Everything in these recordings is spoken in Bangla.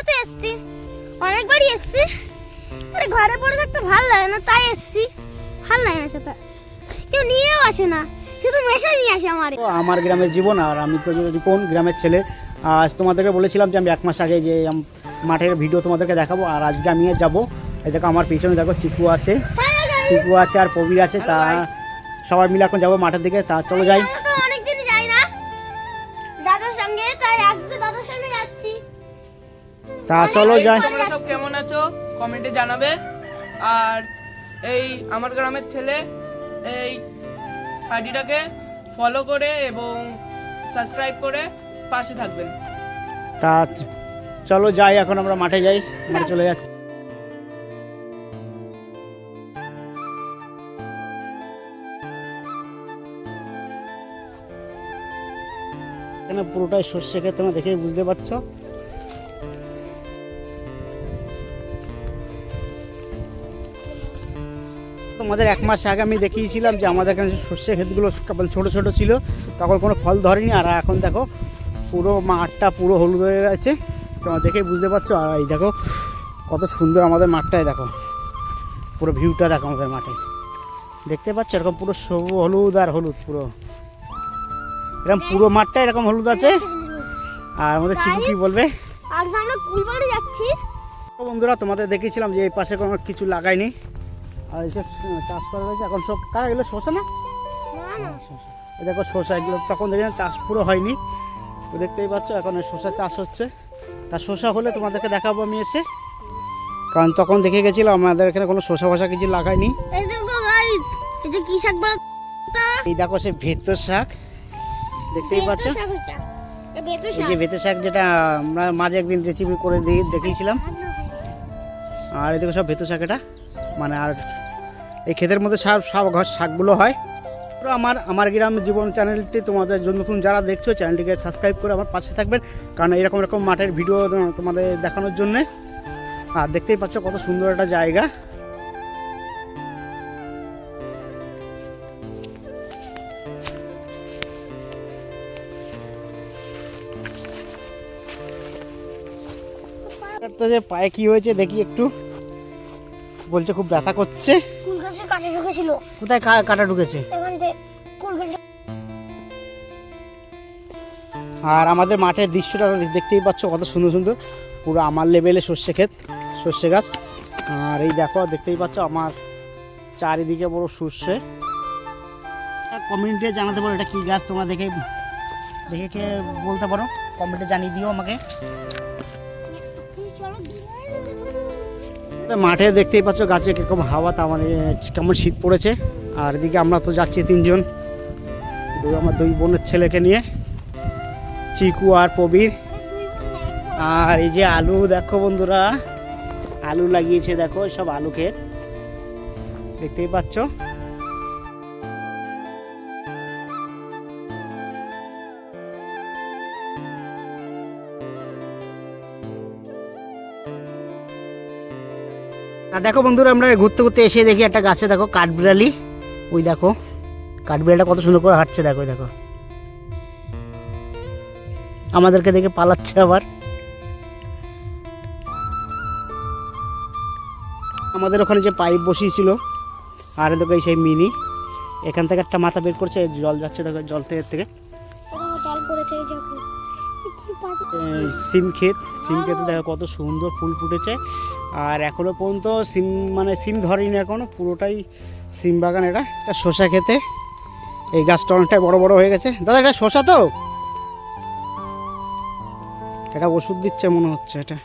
তো এসছি, অনেকবারই এসছি, মানে ঘরে পড়ে থাকতে ভালো লাগে না, তাই এসছি। ভালো লাগে না সেটা, কেউ নিয়েও আসে না, শুধু মেশাই নিয়ে আসে আমার। আমার গ্রামের জীবন, আর আমি তো রিপন, গ্রামের ছেলে। আজ তোমাদেরকে বলেছিলাম যে আমি 1 মাস আগে যে মাঠের ভিডিও তোমাদেরকে দেখাবো, আর আজকে আমি যাবো। এই দেখো আমার পিছনে দেখো চিকু আছে, আর প্রবীর আছে, তা সবাই মিলে এখন যাবো মাঠের দিকে। তা চলো যাই। অনেকদিন যাই না দাদার সঙ্গে, তাই আজকে দাদার সঙ্গে যাচ্ছি। তা চলো যাই। তোমরা সব কেমন আছো কমেন্টে জানাবে। আর এই আমার গ্রামের ছেলে এই আইডিটাকে ফলো করে এবং সাবস্ক্রাইব করে পাশে থাকবেন। তা চলো যাই, এখন আমরা মাঠে যাই, মাঠে চলে যাচ্ছি। এখানে পুরোটাই সর্ষে ক্ষেত, তোমরা দেখে বুঝতে পারছো। তোমাদের 1 মাস আগে আমি দেখিয়েছিলাম যে আমাদের এখানে সর্ষে ক্ষেতগুলো কেবল ছোটো ছোটো ছিল, তখন কোনো ফল ধরেনি। আর এখন দেখো পুরো মাঠটা পুরো হলুদ হয়ে গেছে, তোমরা দেখেই বুঝতে পারছো। আর এই দেখো কত সুন্দর আমাদের মাঠটায়, দেখো পুরো ভিউটা দেখো আমাদের মাঠে, দেখতে পাচ্ছ এরকম পুরো সবুজ হলুদ আর হলুদ, পুরো এরকম পুরো মাঠটা এরকম হলুদ আছে। আর আমাদের চিকু কি বলবে? আর আমরা কুলবাড়ি যাচ্ছি। বন্ধুরা তোমাদের দেখিয়েছিলাম যে এই পাশে কোনো কিছু লাগাইনি, আর এইসব চাষ করা হয়েছে এখন সব। কারা এগুলো শসা না? এই দেখো শসা, এগুলো তখন দেখলাম চাষ পুরো হয়নি, তো দেখতেই পাচ্ছ এখন শসা চাষ হচ্ছে। তা শসা হলে তোমাদেরকে দেখাবো আমি এসে, কারণ তখন দেখে গেছিলাম আমাদের এখানে কোনো শসা ফসা কিছু লাগাইনি। এই দেখো গাইস, এটা কি শাক বলো তো? এই দেখো সে ভেতর শাক, দেখতেই পাচ্ছ। এই যে ভেতর শাক, যেটা আমরা মাঝে একদিন রেসিপি করে দেখিয়েছিলাম। আর এই দেখো সব ভেতর শাক, এটা মানে আর এই ক্ষেতের মধ্যে সব ঘর শাকগুলো হয়। তো আমার গ্রাম জীবন চ্যানেলটি তোমাদের জন্য নতুন যারা দেখছো, চ্যানেলটিকে সাবস্ক্রাইব করে আমার পাশে থাকবেন, কারণ এরকম মাঠের ভিডিও তোমাদের দেখানোর জন্যে। আর দেখতেই পাচ্ছ কত সুন্দর একটা জায়গা। তো যে পায়ে কি হয়েছে দেখি একটু, বলছে খুব ব্যথা করছে। কুল গাছে কাটা ঢুকেছিল। কোথায় কাটা ঢুকেছে? এখন যে কুল গাছে। আর আমাদের মাঠের দৃশ্যটা দেখতেই পাচ্ছ কত সুন্দর সুন্দর, পুরো আমার লেভেলে সর্ষে ক্ষেত, সর্ষে গাছ। আর এই দেখো দেখতেই পাচ্ছ আমার চারিদিকে বড় সর্ষে। কমেন্টে জানাতে পারো এটা কি গাছ, তোমরা দেখে কে বলতে পারো, কমেন্টে জানিয়ে দিও আমাকে। মাঠে দেখতেই পাচ্ছ গাছে কিরকম হাওয়া, তার মানে কেমন শীত পড়েছে। আর এদিকে আমরা তো যাচ্ছি 3 জন, আমার 2 বোনের ছেলেকে নিয়ে, চিকু আর প্রবীর। আর এই যে আলু দেখো বন্ধুরা, আলু লাগিয়েছে, দেখো সব আলু ক্ষেত, দেখতেই পাচ্ছ। আর দেখো বন্ধুরা আমরা ঘুরতে ঘুরতে এসে দেখি একটা গাছে দেখো কাঠবিড়ালি, ওই দেখো কাঠবিড়ালিটা কত সুন্দর করে হাঁটছে, দেখো দেখো আমাদেরকে দেখে পালাচ্ছে আবার। আমাদের ওখানে যে পাইপ বসিয়েছিল, আর দেখো সেই মিনি, এখান থেকে একটা মাথা বের করছে, জল যাচ্ছে দেখো, জল থেকে সিম ক্ষেতে দেখো কত সুন্দর ফুল ফুটেছে। আর এখনো পর্যন্ত সিম ধরেনি এখনো, পুরোটাই সিম বাগান। এটা শসা খেতে, এই গাছটা অনেকটাই বড় বড় হয়ে গেছে। দাদা এটা শসা তো? এটা ওষুধ দিচ্ছে মনে হচ্ছে এটা।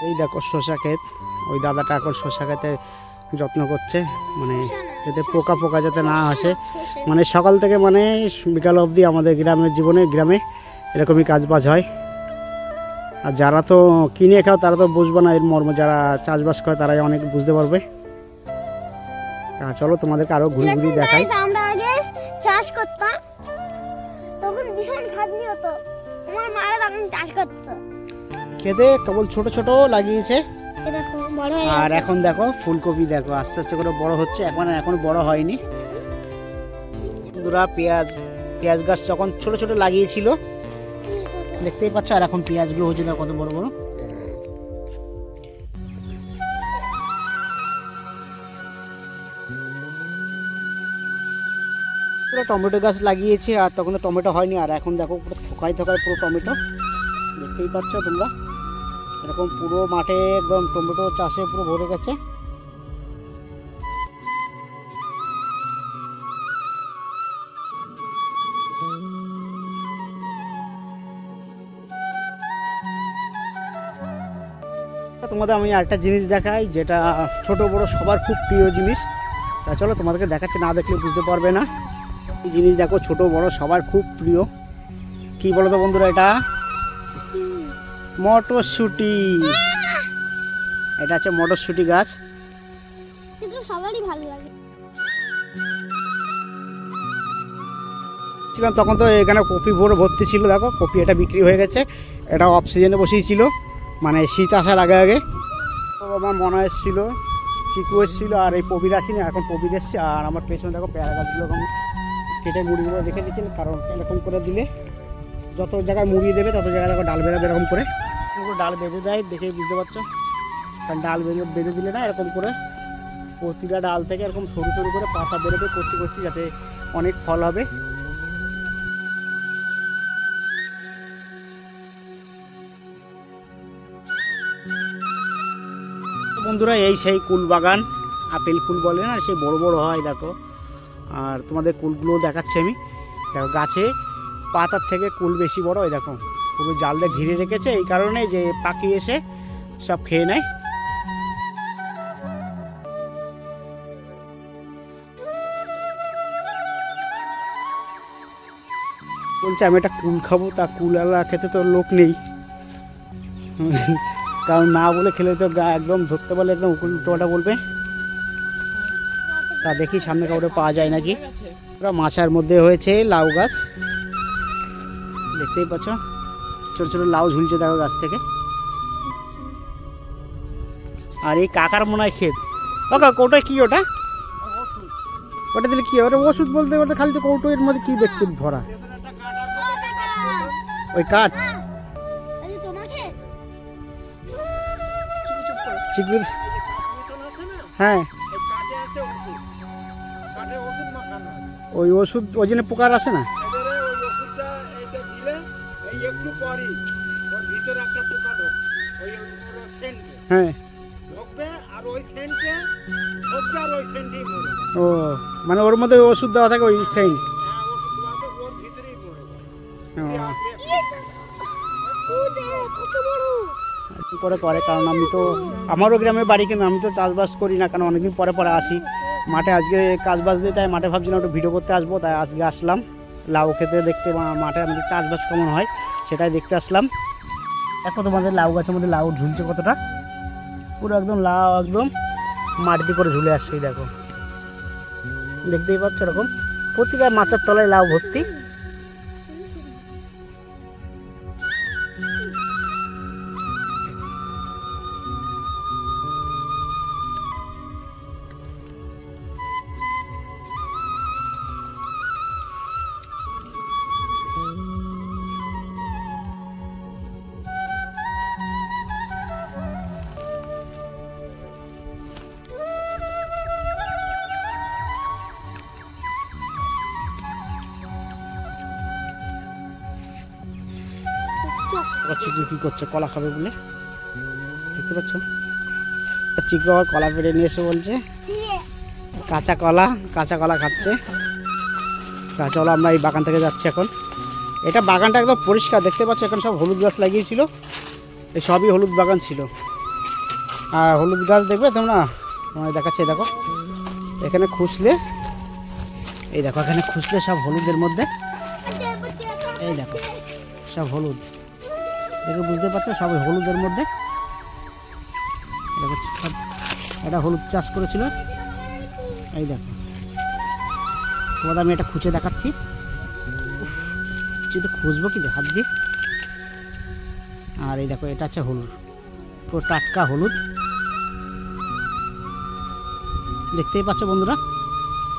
এই দেখো শসা ক্ষেত, ওই দাদাটা এখন শসা খেতে যত্ন করছে, মানে যাতে পোকা যাতে না আসে। মানে সকাল থেকে মানে বিকাল অবধি আমাদের গ্রামে এরকমই কাজবাজ হয়। আর যারা তো কিনে খাও তারা তো বুঝবে না এর মর্ম, যারা চাষবাস করে তারাই অনেক বুঝতে পারবে। চলো তোমাদেরকে আরো ঘুরে ঘুরে দেখাই। আমরা আগে চাষ করতাম, তখন ভীষণ খাটনি হতো, আমার মারা তখন চাষ করতো। খেতে কেবল ছোট ছোট লাগিয়েছে, দেখো বড় হয়ে আর এখন দেখো ফুলকপি দেখো আস্তে আস্তে করে বড় হচ্ছে, এখন বড় হয়নি। বন্ধুরা পেঁয়াজ গাছ যখন ছোট ছোট লাগিয়েছিল, দেখতেই পাচ্ছ। আর এখন পেঁয়াজগুলো হচ্ছে না কত বড় বড়। পুরো টমেটো গাছ লাগিয়েছে আর তখন তো টমেটো হয়নি, আর এখন দেখো পুরো থোকায় থোকায় পুরো টমেটো দেখতেই পাচ্ছ তোমরা। এরকম পুরো মাঠে একদম টমেটো চাষে পুরো ভরে গেছে। তোমাদের আমি আরেকটা জিনিস দেখাই, যেটা ছোট বড় সবার খুব প্রিয় জিনিস। তা চলো তোমাদেরকে দেখাচ্ছি, না দেখলে বুঝতে পারবে না। এই জিনিস দেখো ছোট বড় সবার খুব প্রিয়। কি বলো তো বন্ধুরা, এটা মটরশুঁটি। এটা হচ্ছে মটরশুঁটি গাছ। এটা সবারই ভালো লাগে। ছিলাম তখন তো এখানে কপি ভরে ভর্তি ছিল, দেখো কপি এটা বিক্রি হয়ে গেছে। এটা অফ সিজনে বসেই ছিল, মানে শীত আসার আগে আগে। তো আমার মনে এসেছিল, চিকু এসেছিলো, আর এই প্রবীর আসেনি, এখন প্রবীর এসছে। আর আমার পেছনে দেখো পেয়ারা গাছগুলো এরকম কেটে মুড়ি করে রেখে দিয়েছিল, কারণ এরকম করে দিলে যত জায়গায় মুড়িয়ে দেবে তত জায়গায় দেখো ডাল বেরোবে। এরকম করে ডাল বেঁধে দেয়, দেখেই বুঝতে পারছো। কারণ ডাল বেঁধে দিলে না এরকম করে প্রতিটা ডাল থেকে এরকম সরু সরু করে পাতা বেরোবে কচি কচি, যাতে অনেক ফল হবে। বন্ধুরা এই সেই কুল বাগান, আপেল কুল বলে না, সেই বড় বড় হয় দেখো। আর তোমাদের কুলগুলো দেখাচ্ছি আমি। দেখো গাছে পাতার থেকে কুল বেশি বড়। ওই দেখো পুরো জাল দিয়ে ঘিরে রেখেছে, এই কারণে যে পাখি এসে সব খেয়ে নেয়। বলছে আমি একটা কুল খাবো, তা কুলওয়ালা খেতে তো লোক নেই, কারণ না বলে খেলে তো একদম ধরতে পারলে একদম উল্টোটা বলবে। তা দেখি সামনে কাউরে পাওয়া যায় নাকি। ওরা মাচার মধ্যে হয়েছে লাউ গাছ, দেখতেই পাচ্ছ ছোট ছোট লাউ ঝুলছে দেখো গাছ থেকে। আর এই কাকার মনে হয় ক্ষেত। ও কাকা ওটা কি, ওটা ওটা দিলে কি ওটা ওষুধ বলতে ওটা খালি তো কৌটো, এর মধ্যে কি দেখছেন ভরা ওই কাঠ চিকুর। হ্যাঁ ওই ওষুধ ওই জন্য পোকার আসে না। হ্যাঁ ও মানে ওর মধ্যে ওষুধ দেওয়া থাকে ওই সেন্ট করে করে। কারণ আমি তো আমারও গ্রামে বাড়ি, কিন্তু আমি তো চাষবাস করি না, কারণ অনেকদিন পরে পরে আসি মাঠে। আজকে কাজবাজ দিয়ে তাই মাঠে ভাবছিলাম একটু ভিডিও করতে আসবো, তাই আজকে আসলাম লাউ খেতে দেখতে, মাঠে আমাদের চাষবাস কেমন হয় সেটাই দেখতে আসলাম। দেখো তোমাদের লাউ গাছের মধ্যে লাউ ঝুলছে কতটা, পুরো একদম লাউ একদম মাটিতে করে ঝুলে আসছে। দেখো দেখতেই পাচ্ছ এরকম প্রতিটা মাচার তলায় লাউ ভর্তি। চিকু কি করছে, কলা খাবে বলে দেখতে পাচ্ছ। চিকু আবার কলা পেড়ে নিয়ে এসে বলছে কাঁচা কলা খাচ্ছে। তা চলো আমরা এই বাগান থেকে যাচ্ছি এখন। এটা বাগানটা একদম পরিষ্কার দেখতে পাচ্ছ, এখন সব হলুদ গাছ লাগিয়েছিল, এই সবই হলুদ বাগান ছিল। আর হলুদ গাছ দেখবে তোমরা, তোমায় দেখাচ্ছে দেখো এখানে খুঁজলে, এই দেখো এখানে খুঁজলে সব হলুদের মধ্যে, এই দেখো সব হলুদ দেখে বুঝতে পারছো, সব হলুদের মধ্যে। এটা হলুদ চাষ করেছিল, এই দেখো তোমাদের আমি এটা খুঁজে দেখাচ্ছি। কিছু তো খুঁজবো কি হাত দিয়ে। আর এই দেখো এটা হচ্ছে হলুদ, পুরো টাটকা হলুদ দেখতেই পাচ্ছ বন্ধুরা।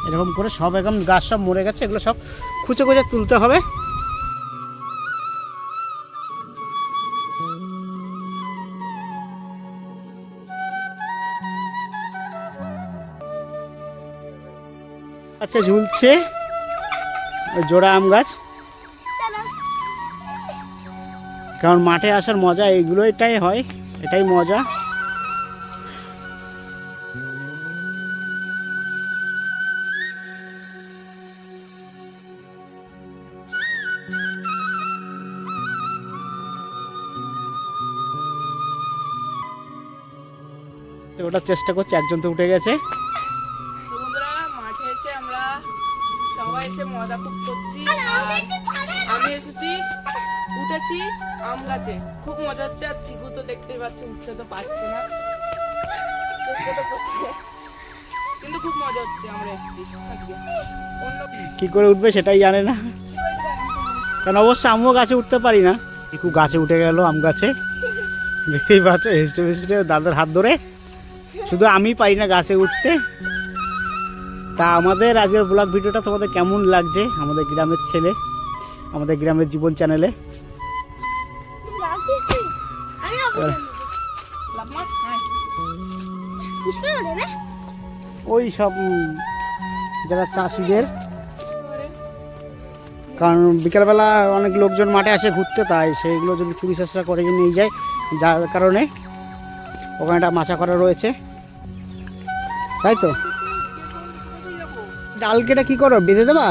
এরকম করে সব একদম গাছ সব মরে গেছে, এগুলো সব খুঁজে খুঁজে তুলতে হবে। আচ্ছা ঝুলছে ওই জোড়া আম গাছ, কারণ মাঠে আসার মজা এইগুলো, এটাই হয়, এটাই মজা। তো ওটা চেষ্টা করছে, একজন তো উঠে গেছে। তো বন্ধুরা মাঠে এসে আমরা সবাই এসে মজা খুব করছি। আর আমি এসেছি, উঠেছি আম গাছে, খুব মজা হচ্ছে। আর চিকু তো দেখতেই পাচ্ছে, উঠতে তো পারছে না, চেষ্টা তো করছে, কিন্তু খুব মজা হচ্ছে। আমরা এসেছি আজকে। অন্য কি করে উঠবে সেটাই জানে না, কারণ অবশ্য আমিও গাছে উঠতে পারি না। একটু গাছে উঠে গেল, আম গাছে, দেখতেই পাচ্ছ হেসটে হেসটে দাদার হাত ধরে। শুধু আমি পারি না গাছে উঠতে। তা আমাদের আজকের ব্লগ ভিডিওটা তোমাদের কেমন লাগছে, আমাদের গ্রামের ছেলে, আমাদের গ্রামের জীবন চ্যানেলে? লাভ মার, হ্যাঁ। ওই সব যারা চাষিদের, কারণ বিকেলবেলা অনেক লোকজন মাঠে আসে ঘুরতে, তাই সেইগুলো যদি চুরি চেষ্টা করে নিয়ে যায়, যার কারণে ওখানে একটা মাচা করা রয়েছে, তাই তো। ডাল কেটে কি করো, বেঁধে দেবা?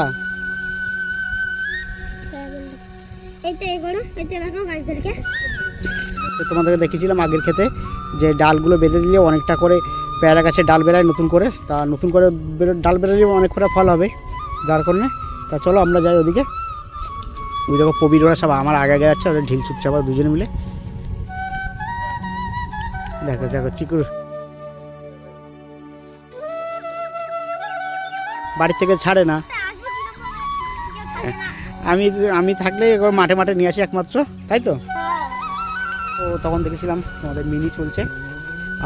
তো তোমাদেরকে দেখিয়েছিলাম আগের ক্ষেতে যে ডালগুলো বেঁধে দিলে অনেকটা করে পেয়ারা গাছে ডাল বেরায় নতুন করে, তা নতুন করে ডাল বেরোলে অনেক করে ফল হবে, যার কারণে। তা চলো আমরা যাই ওদিকে। ওই দেখো প্রবীর ওরা সব আমার আগে আগে যাচ্ছে, ওদের ঢিল চুপচাপ দুজনে মিলে। দেখো দেখো চিকুর বাড়ির থেকে ছাড়ে না। আমি আমি থাকলে একবার মাঠে মাঠে নিয়ে আসি একমাত্র, তাই তো। তো তখন দেখেছিলাম তোমাদের মিনি চলছে,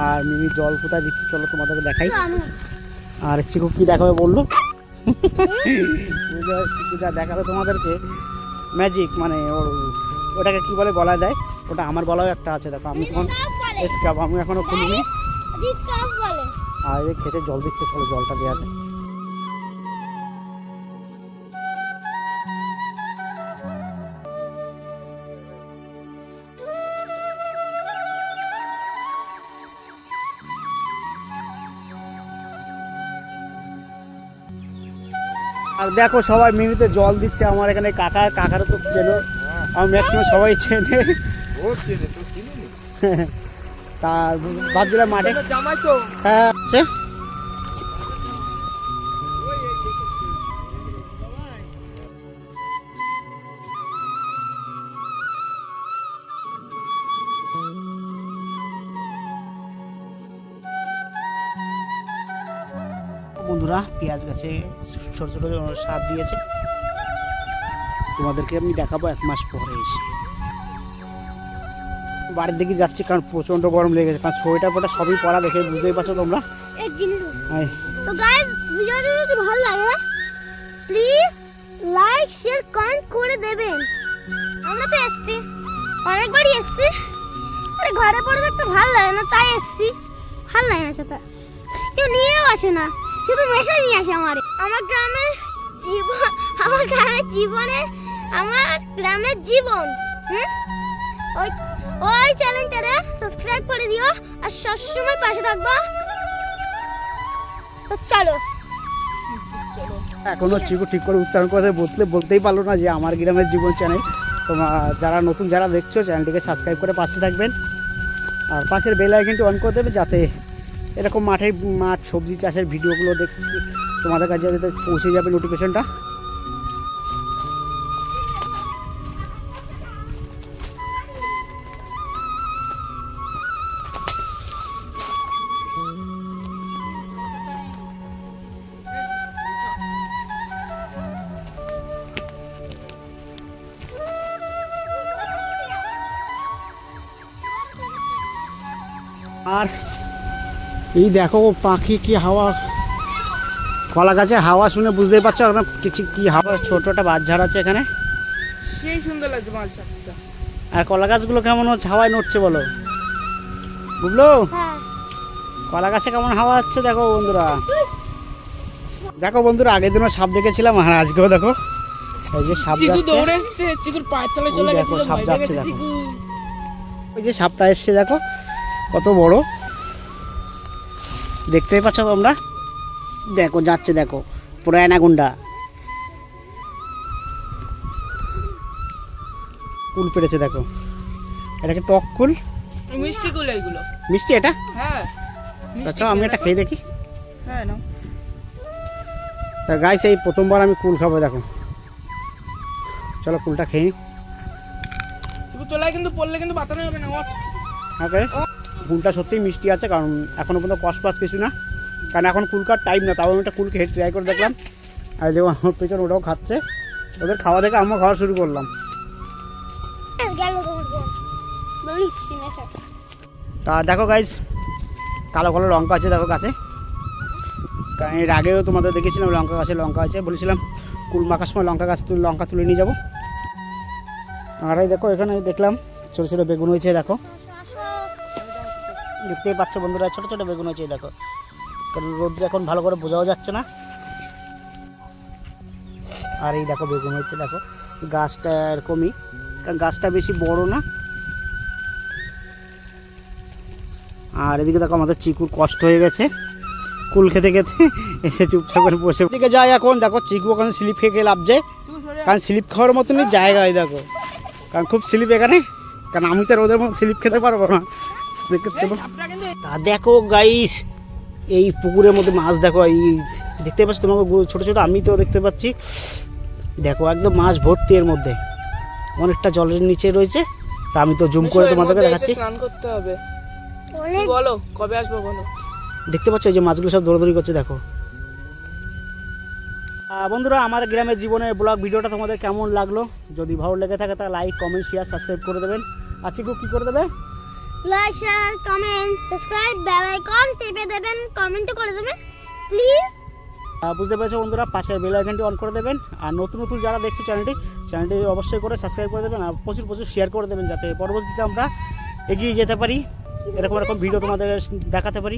আর মিনি জল কোথায় দিচ্ছে চলো তোমাদেরকে দেখাই। আর চিকু কি দেখাবে বললো, চিকু যা দেখাবে তোমাদেরকে ম্যাজিক, মানে ওর ওটাকে কি বলে গলায় দেয়, ওটা আমার গলায় একটা আছে, দেখো আমি তখন স্কার্ফ আমি এখনো খুলিনি। আর এই খেতে জল দিচ্ছে, চলো জলটা দেওয়া যায়। আর দেখো সবাই মিনিতে জল দিচ্ছে, আমার এখানে কাকারও তো চেনো, আমার ম্যাক্সিমাম সবাই চেনে। তা ভাবছিলাম মাঠে, হ্যাঁ আছে। বন্ধুরা পেঁয়াজ গাছে ছোটো ছোটো সার দিয়েছে, তোমাদেরকে আমি দেখাবো 1 মাস পরে এসে। বাড়ির দিকে যাচ্ছি কারণ প্রচণ্ড গরম লেগেছে, কারণ সোয়েটার ফোটা সবই পরা, দেখে বুঝতেই পারছো তোমরা। তো গাইস ভিডিওটি যদি ভালো লাগে প্লিজ লাইক শেয়ার কমেন্ট করে দেবেন। আমরা তো এসেছি, অনেকবারই এসেছি, আরে ঘরে পড়ে থাকতে ভালো লাগে না, তাই এসেছি। ভালো লাগে না সেটা, কেউ নিয়েও আসে না, শুধু মেশাই নিয়ে আসে। আমার গ্রামের জীবনে আমার গ্রামের জীবন। ওই চ্যানেলটারে সাবস্ক্রাইব করে দিও আর সবসময় পাশে থাকবো। তো চলো। এখনো চিকু ঠিক করে উচ্চারণ করে বলতেই পারলো না যে আমার গ্রামের জীবন চ্যানেল। তোমরা যারা নতুন যারা দেখছো চ্যানেলটিকে সাবস্ক্রাইব করে পাশে থাকবেন, আর পাশের বেল আইকনটি অন করে দেবে, যাতে এরকম মাঠ সবজি চাষের ভিডিওগুলো তোমাদের কাছে যাতে পৌঁছে যাবে নোটিফিকেশনটা। আর এই দেখো পাখি কি হাওয়া, কলা গাছে হাওয়া শুনে বুঝতেই পারছো কিছু কি হাওয়া, ছোটটা বাঁশঝাড় আছে এখানে, সেই সুন্দর লাগছে বাঁশঝাড়টা। আর কলা গাছগুলো কেমন হচ্ছে, হাওয়ায় নড়ছে বলো বুঝলো। কলা গাছে কেমন হাওয়া হচ্ছে দেখো বন্ধুরা। দেখো বন্ধুরা, আগের দিনও সাপ দেখেছিলাম আর আজকেও দেখো এই যে সাপ চিকু যাচ্ছে। দৌড়ে এসছে, চিকুর পায়ের তলে চলে ওই গেছে, দেখো, সাপ ভয় পেয়ে যাচ্ছে, গেছে দেখো। চিকু। ওই যে সাপটা এসছে দেখো কত বড়, দেখতেই পাচ্ছ তোমরা, দেখো যাচ্ছে, দেখো পুরো অ্যানাকোন্ডা। কুল পেড়েছে দেখো, এটাকে টক কুল, মিষ্টি কুল এইগুলো। মিষ্টি এটা। হ্যাঁ আচ্ছা আমি এটা খেয়ে দেখি। হ্যাঁ না, তা গাইস এই প্রথমবার আমি কুল খাবো, দেখো চলো কুলটা খেয়ে। চিকু চলে আয়, কিন্তু পড়লে কিন্তু বাঁচানো যাবে না। ওঠ। ওকে, কুলটা সত্যিই মিষ্টি আছে, কারণ এখনও পর্যন্ত কষ্ট পাস কিছু না, কারণ এখন কুল খাওয়ার টাইম না, তাও আমি একটা কুল খেয়ে ট্রাই করে দেখলাম। আর যে আমার পেছনে ওটাও খাচ্ছে, ওদের খাওয়া দেখে আমিও খাওয়া শুরু করলাম। গেল তোমার বোন বলিস না সব। তা দেখো গাইজ, কালো কালো লঙ্কা আছে দেখো গাছে, কারণ এর আগেও তোমাদের দেখেছিলাম লঙ্কা গাছে লঙ্কা আছে, বলেছিলাম কুল মাখার সময় লঙ্কা গাছ লঙ্কা তুলে নিয়ে যাবো। আর এই দেখো এখানে দেখলাম ছোটো ছোটো বেগুন হয়েছে, দেখো দেখতেই পাচ্ছ বন্ধুরা, ছোটো ছোটো বেগুন হয়েছে দেখো, কারণ রোদ্রে এখন ভালো করে বোঝাও যাচ্ছে না। আর এই দেখো বেগুন হয়েছে দেখো, গাছটা এরকমই, কারণ গাছটা বেশি বড় না। আর এদিকে দেখো আমাদের চিকুর কষ্ট হয়ে গেছে কুল খেতে খেতে, এসে চুপচাপ করে বসে দিকে যায়। এখন দেখো চিকু ওখানে স্লিপ খেয়ে লাভছে, কারণ স্লিপ খাওয়ার মতনই জায়গায় দেখো, কারণ খুব স্লিপ এখানে, কারণ আমি তো রোদের মতো স্লিপ খেতে পারবো না। তা দেখো গাইস, এই পুকুরের মধ্যে মাছ দেখো, এই দেখতে পাচ্ছ তোমাকে ছোটো ছোটো, আমি তো দেখতে পাচ্ছি, দেখো একদম মাছ ভর্তি এর মধ্যে, অনেকটা জলের নিচে রয়েছে। তা আমি তো জুম করে তোমাদেরকে দেখাচ্ছি। স্নান করতে হবে। বলো কবে আসবো বলো। দেখতে পাচ্ছ এই যে মাছগুলো সব দৌড়াদৌড়ি করছে দেখো। বন্ধুরা, আমার গ্রামের জীবনের ব্লগ ভিডিওটা তোমাদের কেমন লাগলো? যদি ভালো লেগে থাকে তাহলে লাইক, কমেন্ট, শেয়ার, সাবস্ক্রাইব করে দেবেন। আর চিকু কী করে দেবে? Like share comment subscribe bell icon টিপে দেবেন, কমেন্ট করে দেবেন প্লিজ। বুঝতে পেরেছো বন্ধুরা, পাশের বেল আইকনটি অন করে দেবেন। আর নতুন নতুন যারা দেখছো চ্যানেলটি অবশ্যই করে সাবস্ক্রাইব করে দেবেন, আর প্রচুর প্রচুর শেয়ার করে দেবেন, যাতে পরবর্তীতে আমরা এগিয়ে যেতে পারি, এরকম ভিডিও তোমাদের দেখাতে পারি।